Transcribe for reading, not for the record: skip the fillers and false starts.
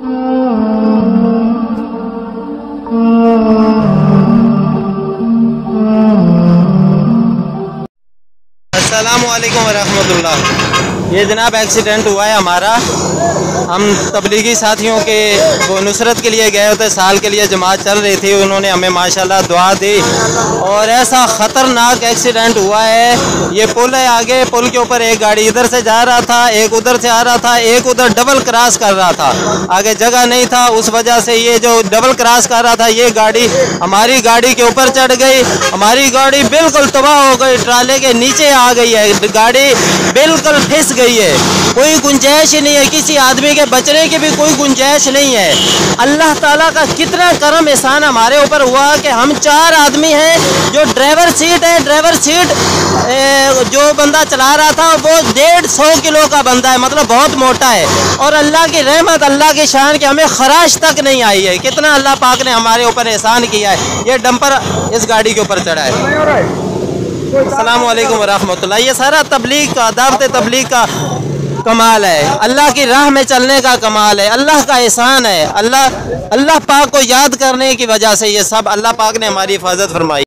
अस्सलामुअलैकुम वरहमतुल्लाह। ये जनाब एक्सीडेंट हुआ है हमारा। हम तबलीगी साथियों के वो नुसरत के लिए गए होते, साल के लिए जमात चल रही थी, उन्होंने हमें माशाल्लाह दुआ दी और ऐसा ख़तरनाक एक्सीडेंट हुआ है। ये पुल है, आगे पुल के ऊपर एक गाड़ी इधर से जा रहा था, एक उधर से आ रहा था, एक उधर डबल क्रॉस कर रहा था, आगे जगह नहीं था, उस वजह से ये जो डबल क्रॉस कर रहा था ये गाड़ी हमारी गाड़ी के ऊपर चढ़ गई। हमारी गाड़ी बिल्कुल तबाह हो गई, ट्राले के नीचे आ गई है, गाड़ी बिल्कुल फिस गई है, कोई गुंजाइश ही नहीं है, किसी आदमी के बचने की भी कोई गुंजाइश नहीं है। अल्लाह ताला का कितना करम एहसान हमारे ऊपर हुआ कि हम 4 आदमी हैं। जो ड्राइवर सीट है, ड्राइवर सीट जो बंदा चला रहा था वो 150 किलो का बंदा है, मतलब बहुत मोटा है। और अल्लाह की रहमत, अल्लाह की शान की हमें खराश तक नहीं आई है। कितना अल्लाह पाक ने हमारे ऊपर एहसान किया है। ये डंपर इस गाड़ी के ऊपर चढ़ा है। अस्सलामु अलैकुम वरहमतुल्लाह। ये सारा तबलीग का, दावत तबलीग का कमाल है, अल्लाह की राह में चलने का कमाल है, अल्लाह का एहसान है। अल्लाह पाक को याद करने की वजह से ये सब अल्लाह पाक ने हमारी हिफाजत फरमाई।